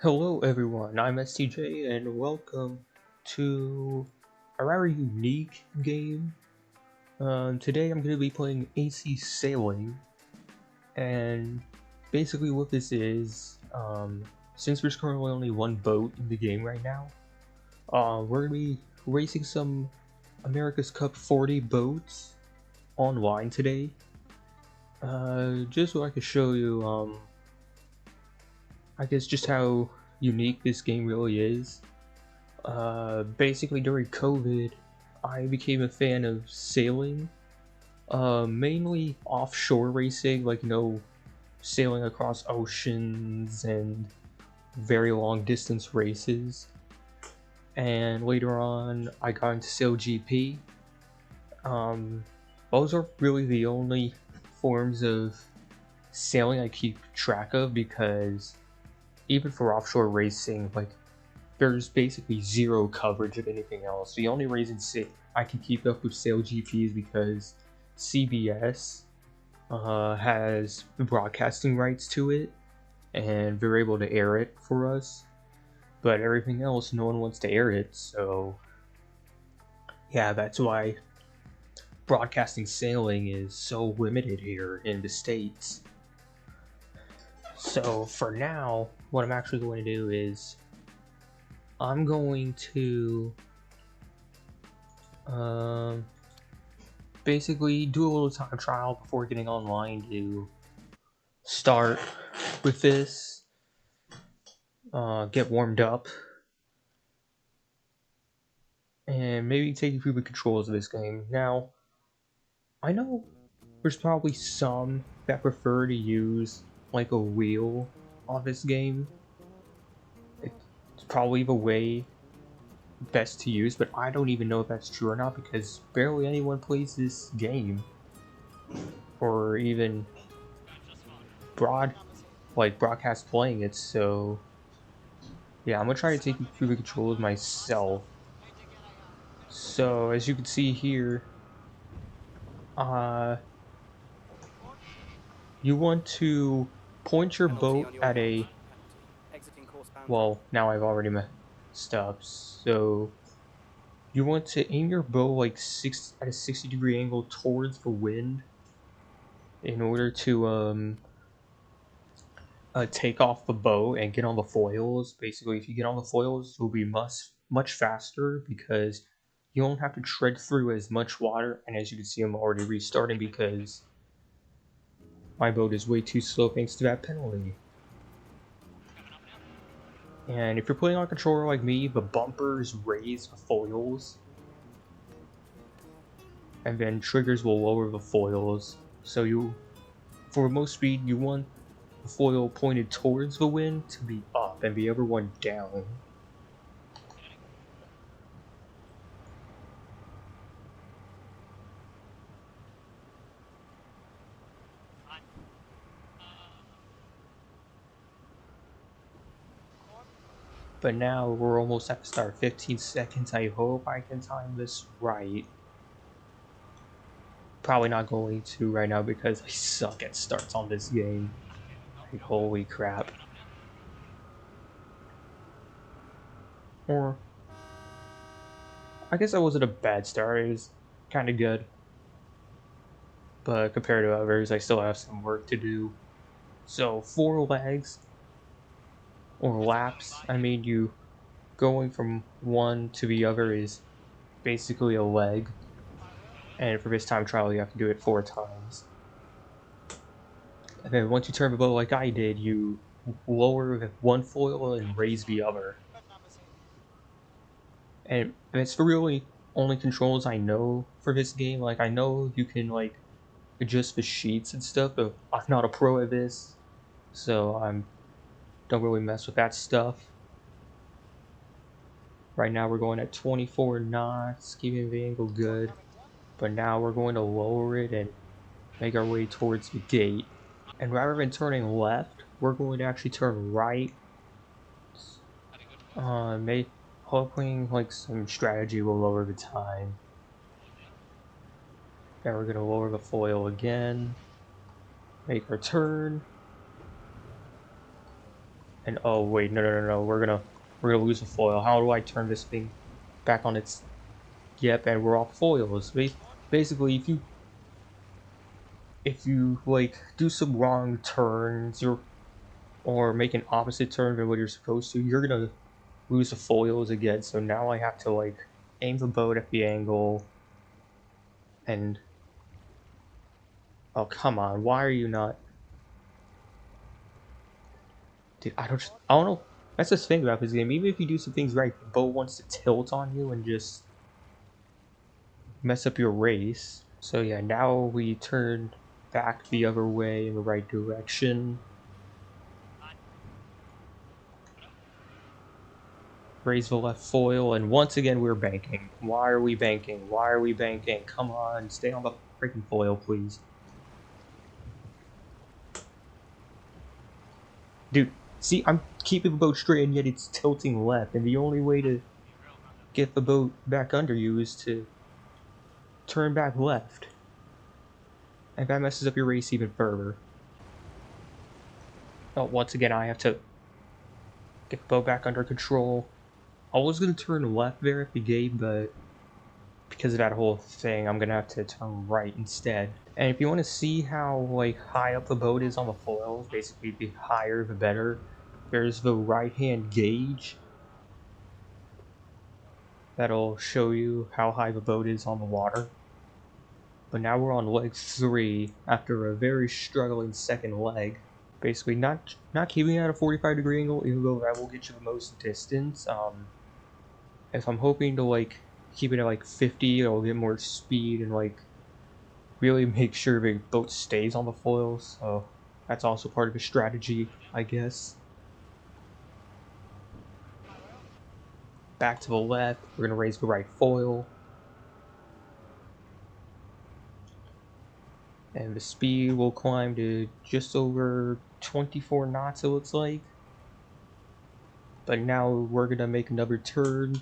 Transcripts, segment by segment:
Hello everyone, I'm STJ and welcome to a rather unique game. Today I'm going to be playing AC Sailing, and basically what this is, since there's currently only one boat in the game right now, we're going to be racing some America's Cup 40 boats online today. Just so I could show you, I guess just how unique this game really is. Basically during COVID, I became a fan of sailing, mainly offshore racing, like, sailing across oceans and very long distance races. And later on, I got into SailGP. Those are really the only forms of sailing I keep track of, because even for offshore racing, like, there's basically zero coverage of anything else. The only reason I can keep up with SailGP is because CBS has the broadcasting rights to it, and they're able to air it for us. But everything else, no one wants to air it, so yeah, that's why broadcasting sailing is so limited here in the States. So for now, what I'm actually going to do is I'm going to basically do a little time trial before getting online to start with this, get warmed up, and maybe take you through the controls of this game. Now, I know there's probably some that prefer to use like a wheel on this game. It's probably the way best to use, but I don't even know if that's true or not, because barely anyone plays this game, or even broadcast playing it. So yeah, I'm gonna try to take you through the controls myself. So as you can see here, you want to point your boat at a, well, now I've already messed up. So you want to aim your bow like at a 60-degree angle towards the wind in order to take off the bow and get on the foils. Basically, if you get on the foils, you'll be much faster, because you won't have to tread through as much water. And as you can see, I'm already restarting because my boat is way too slow thanks to that penalty. And if you're playing on a controller like me, the bumpers raise the foils, and then triggers will lower the foils. So for most speed, you want the foil pointed towards the wind to be up and the other one down. But now we're almost at the start. 15 seconds. I hope I can time this right. Probably not going to right now because I suck at starts on this game. Like, holy crap. Or, I guess that wasn't a bad start. It was kind of good. But compared to others, I still have some work to do. So 4 legs, or laps, I mean, you going from one to the other is basically a leg. And for this time trial, you have to do it 4 times. And then once you turn the boat like I did, you lower one foil and raise the other. And it's the really only controls I know for this game. Like, I know you can like adjust the sheets and stuff, but I'm not a pro at this, so don't really mess with that stuff. Right now we're going at 24 knots, keeping the angle good. But now we're going to lower it and make our way towards the gate. And rather than turning left, we're going to actually turn right. Hoping like some strategy will lower the time. Then we're going to lower the foil again. Make our turn. And oh wait, no, we're gonna lose a foil. How do I turn this thing back on its? Yep, and we're off foils. Basically, if you like do some wrong turns or make an opposite turn than what you're supposed to, you're gonna lose the foils again. So now I have to like aim the boat at the angle and oh come on, why are you not? Dude, I don't know. That's the thing about this game. Even if you do some things right, the boat wants to tilt on you and just mess up your race. So yeah, now we turn back the other way in the right direction. Raise the left foil, and once again we're banking. Why are we banking? Why are we banking? Come on, stay on the freaking foil, please. Dude, see, I'm keeping the boat straight and yet it's tilting left, and the only way to get the boat back under you is to turn back left. And that messes up your race even further. Oh, once again I have to get the boat back under control. I was going to turn left there at the gate, but because of that whole thing, I'm going to have to turn right instead. And if you want to see how like high up the boat is on the foils, basically the higher the better, there's the right-hand gauge. That'll show you how high the boat is on the water. But now we're on leg 3 after a very struggling second leg. Basically not keeping it at a 45-degree angle, even though that will get you the most distance. If I'm hoping to like keep it at like 50, it'll get more speed and like really make sure the boat stays on the foils. So that's also part of the strategy, I guess. Back to the left, we're gonna raise the right foil. And the speed will climb to just over 24 knots, it looks like. But now we're gonna make another turn.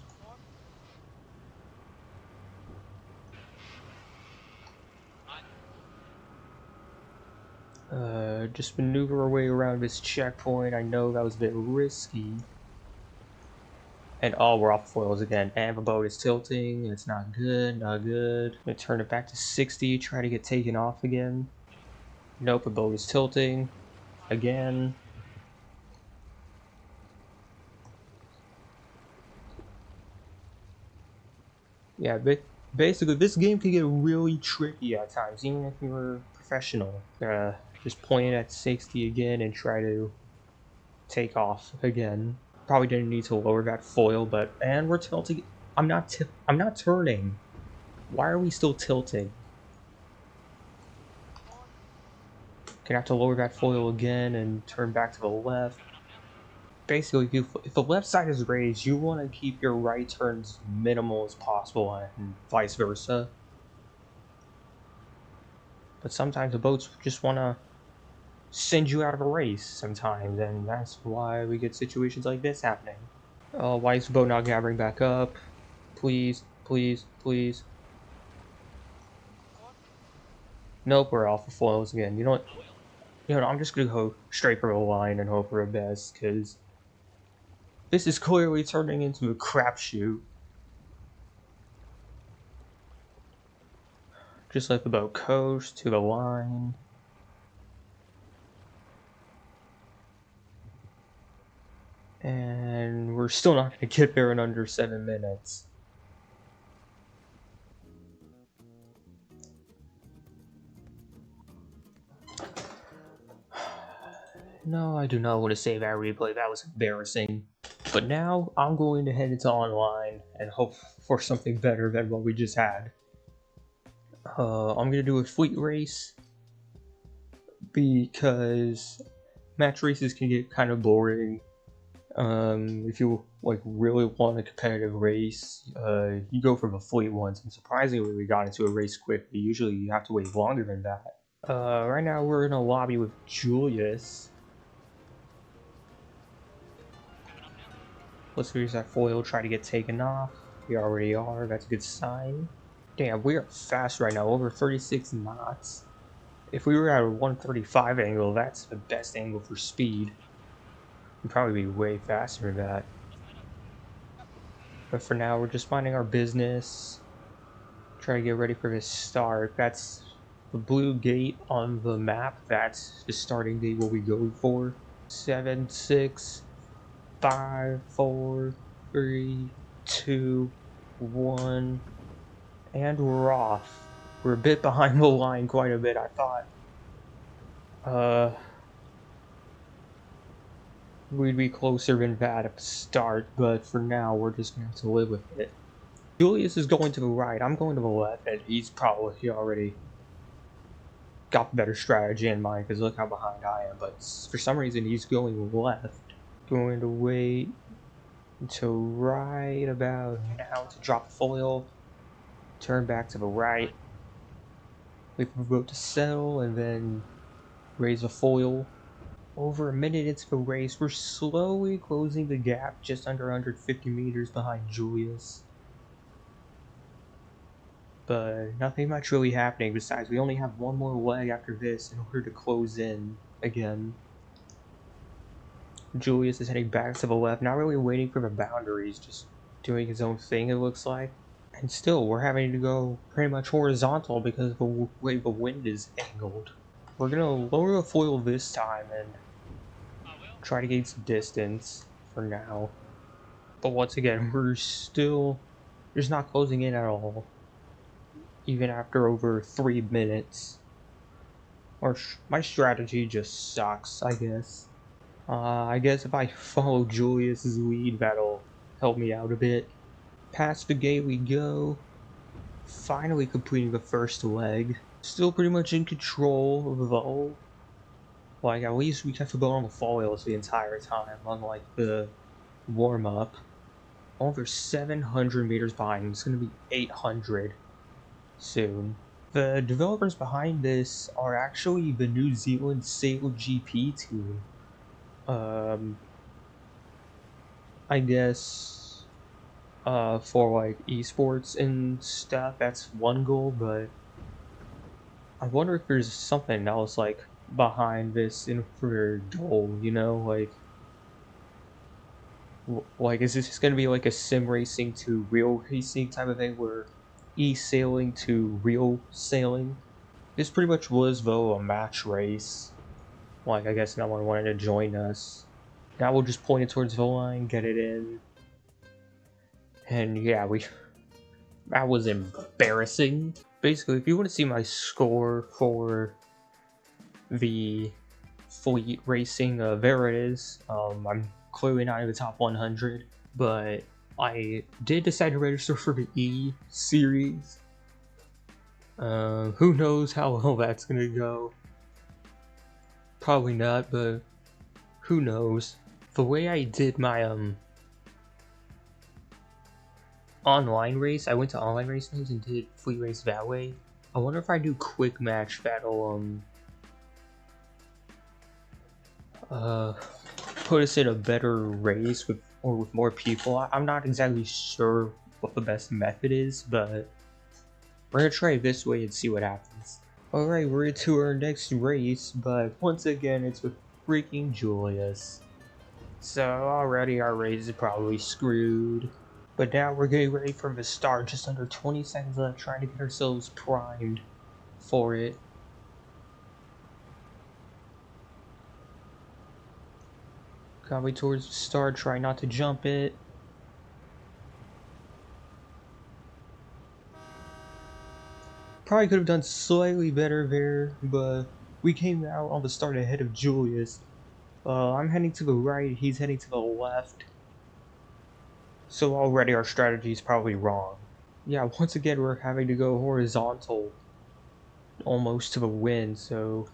Just maneuver our way around this checkpoint. I know that was a bit risky. And oh, we're off foils again. And the boat is tilting. It's not good, not good. I'm gonna turn it back to 60, try to get taken off again. Nope, the boat is tilting. Again. Yeah, basically this game can get really tricky at times, even if you're professional. Just point it at 60 again and try to take off again. Probably didn't need to lower that foil, but and we're tilting. I'm not turning. Why are we still tilting? Gonna have to lower that foil again and turn back to the left. Basically, if the left side is raised, you want to keep your right turns minimal as possible, and vice versa. But sometimes the boats just want to send you out of a race sometimes, and that's why we get situations like this happening. Why is the boat not gathering back up? Please, please, please. Nope, we're off the foils again. You know what? I'm just gonna go straight for the line and hope for the best, because this is clearly turning into a crapshoot. Just let the boat coast to the line. And we're still not gonna get there in under 7 minutes. No, I do not want to save that replay. That was embarrassing. But now I'm going to head into online and hope for something better than what we just had. I'm gonna do a fleet race because match races can get kind of boring. If you like really want a competitive race, you go for the fleet ones. And surprisingly, we got into a race quickly. Usually, you have to wait longer than that. Right now we're in a lobby with Julius. Let's use that foil, try to get taken off. We already are, that's a good sign. Damn, we are fast right now, over 36 knots. If we were at a 135 angle, that's the best angle for speed. We'd probably be way faster than that. But for now, we're just minding our business. Try to get ready for this start. That's the blue gate on the map. That's the starting gate we'll be going for. 7, 6, 5, 4, 3, 2, 1, and we're off. We're a bit behind the line, quite a bit, I thought. We'd be closer than that at the start, but for now, we're just gonna have to live with it. Julius is going to the right, I'm going to the left, and he's probably already got the better strategy in mind, because look how behind I am, but for some reason, he's going left. Going to wait until right about now to drop the foil, turn back to the right, wait for the boat to settle, and then raise the foil. Over a minute into the race, we're slowly closing the gap, just under 150 meters behind Julius. But nothing much really happening, besides we only have one more leg after this in order to close in again. Julius is heading back to the left, not really waiting for the boundaries, just doing his own thing, it looks like. And still, we're having to go pretty much horizontal because of the way the wind is angled. We're gonna lower the foil this time and try to gain some distance for now. But once again, we're still just not closing in at all, even after over 3 minutes. Or my strategy just sucks, I guess. I guess if I follow Julius's lead, that'll help me out a bit. Past the gate we go. Finally completing the first leg. Still pretty much in control, though. Like, at least we kept the boat on the foils the entire time, unlike the warm-up. Over 700 meters behind. It's going to be 800 soon. The developers behind this are actually the New Zealand SailGP Team. I guess for like esports and stuff, that's one goal, but I wonder if there's something else like behind this in for goal, you know, like is this just gonna be like a sim racing to real racing type of thing, where e-sailing to real sailing? This pretty much was though a match race. Like, I guess no one wanted to join us. Now we'll just point it towards the line, get it in. And yeah, that was embarrassing. Basically, if you want to see my score for the fleet racing, there it is. I'm clearly not in the top 100, but I did decide to register for the E series. Who knows how well that's gonna go. Probably not, but who knows. The way I did my online race, I went to online races and did fleet race that way. I wonder if I do quick match, that'll put us in a better race with more people. I'm not exactly sure what the best method is, but we're gonna try it this way and see what happens. Alright, we're into our next race, but once again it's with freaking Julius. So already our race is probably screwed. But now we're getting ready from the start, just under 20 seconds left, trying to get ourselves primed for it. Gotta towards the start, try not to jump it. Probably could have done slightly better there, but we came out on the start ahead of Julius. I'm heading to the right, he's heading to the left. So already our strategy is probably wrong. Yeah, once again we're having to go horizontal almost to the wind, so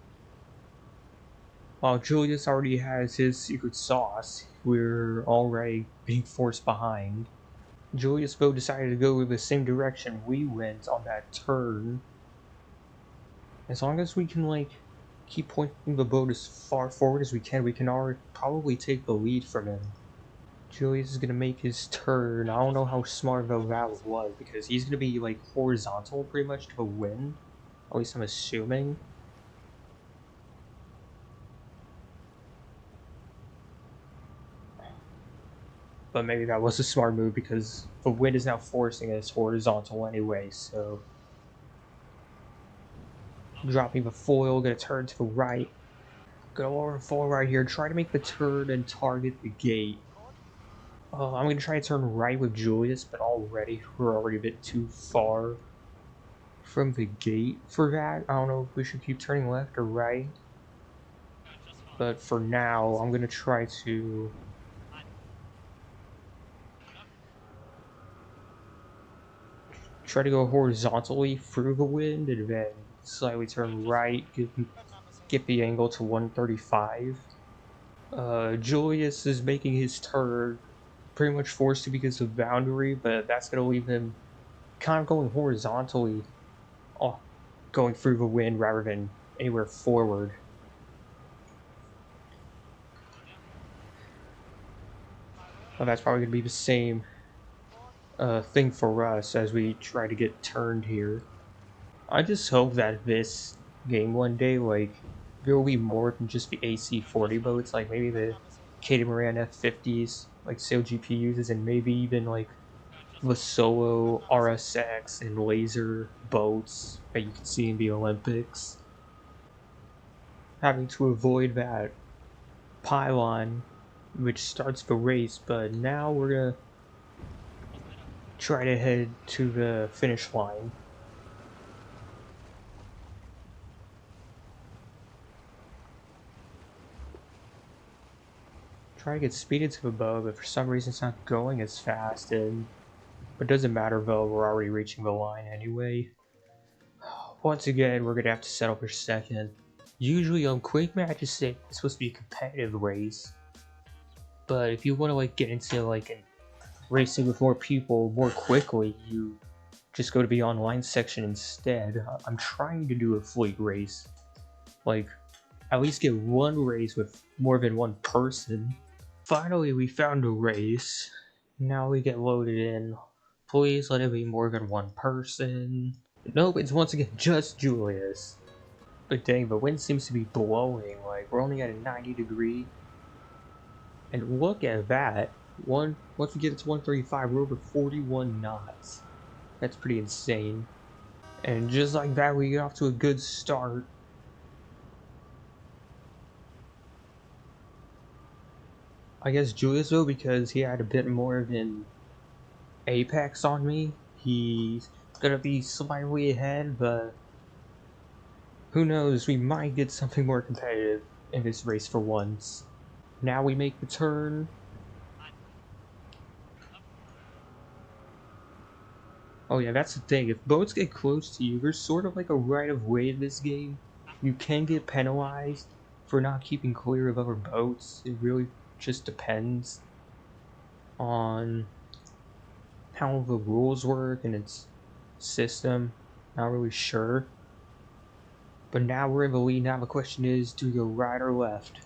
while Julius already has his secret sauce, we're already being forced behind. Julius though decided to go the same direction we went on that turn. As long as we can like keep pointing the boat as far forward as we can already probably take the lead from him. Julius is gonna make his turn. I don't know how smart though that was, because he's gonna be like horizontal pretty much to the wind. At least I'm assuming. but maybe that was a smart move because the wind is now forcing us horizontal anyway, so... Dropping the foil, gonna turn to the right. Go over foil right here, try to make the turn and target the gate. I'm gonna try to turn right with Julius, but we're already a bit too far from the gate for that. I don't know if we should keep turning left or right. But for now, I'm gonna try to go horizontally through the wind and then slightly turn right, get the angle to 135. Julius is making his turn pretty much forced to because of boundary, but that's gonna leave him kind of going horizontally, going through the wind rather than anywhere forward. Well, that's probably gonna be the same thing for us as we try to get turned here. I just hope that this game one day, like, there will be more than just the AC-40 boats, like maybe the Catamaran F-50s, like SailGP uses, and maybe even like the solo RSX and laser boats that you can see in the Olympics. Having to avoid that pylon which starts the race, but now we're gonna try to head to the finish line. Try to get speeded to the boat, but for some reason it's not going as fast, but it doesn't matter though, we're already reaching the line anyway. Once again, we're gonna have to settle for second. Usually on quick matches, it's supposed to be a competitive race, but if you want to like get into like racing with more people more quickly, you just go to the online section instead. I'm trying to do a fleet race, like at least get one race with more than one person. Finally, we found a race. Now we get loaded in. Please let it be more than one person. Nope, it's once again just Julius. But dang, the wind seems to be blowing. Like, we're only at a 90°. And look at that. Once we get it to 135, we're over 41 knots. That's pretty insane. And just like that, we get off to a good start. I guess Julius though, because he had a bit more than Apex on me, he's gonna be slightly ahead, but who knows, we might get something more competitive in this race for once. Now we make the turn. Oh yeah, that's the thing, if boats get close to you, there's sort of like a right of way in this game. You can get penalized for not keeping clear of other boats. It really just depends on how the rules work and its system. Not really sure. But now we're in the lead. Now the question is, do we go right or left?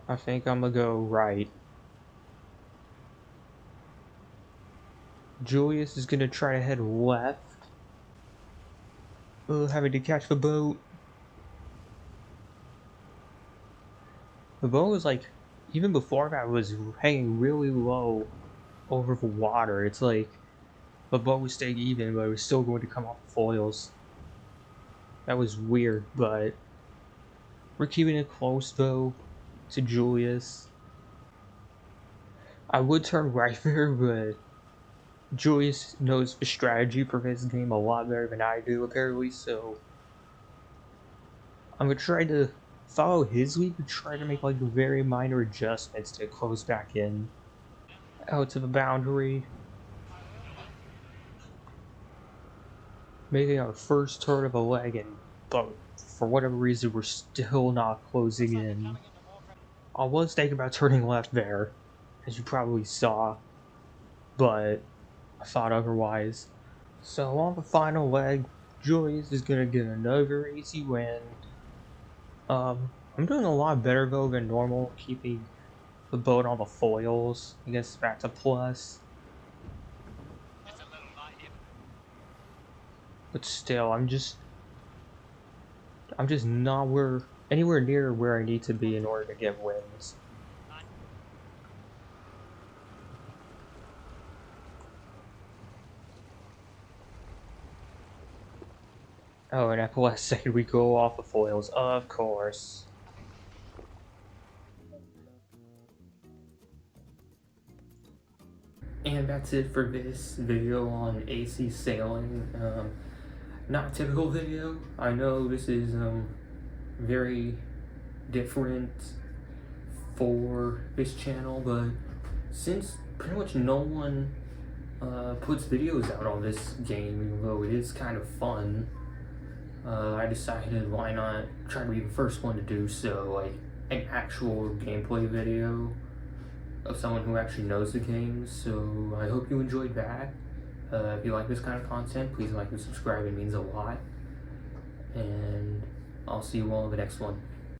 I think I'm gonna go right. Julius is gonna try to head left. Having to catch the boat. The boat was like, even before that, was hanging really low over the water. It's like the boat was staying even, but it was still going to come off the foils. That was weird, but we're keeping it close though to Julius. I would turn right there, but Julius knows the strategy for this game a lot better than I do, apparently, so I'm gonna try to follow his lead and try to make like very minor adjustments to close back in out to the boundary. Making our first turn of a leg, but for whatever reason we're still not closing in. I was thinking about turning left there, as you probably saw, but I thought otherwise. So on the final leg, Julius is gonna get another easy win. I'm doing a lot better though than normal, keeping the boat on the foils. I guess that's a plus. But still, I'm just not anywhere near where I need to be in order to get wins. Oh, and at the last second we go off the foils, of course. And that's it for this video on AC sailing. Not a typical video. I know this is very different for this channel, but since pretty much no one puts videos out on this game, even though it is kind of fun, I decided why not try to be the first one to do so, like an actual gameplay video of someone who actually knows the game. So I hope you enjoyed that. If you like this kind of content, please like and subscribe, it means a lot. And I'll see you all in the next one.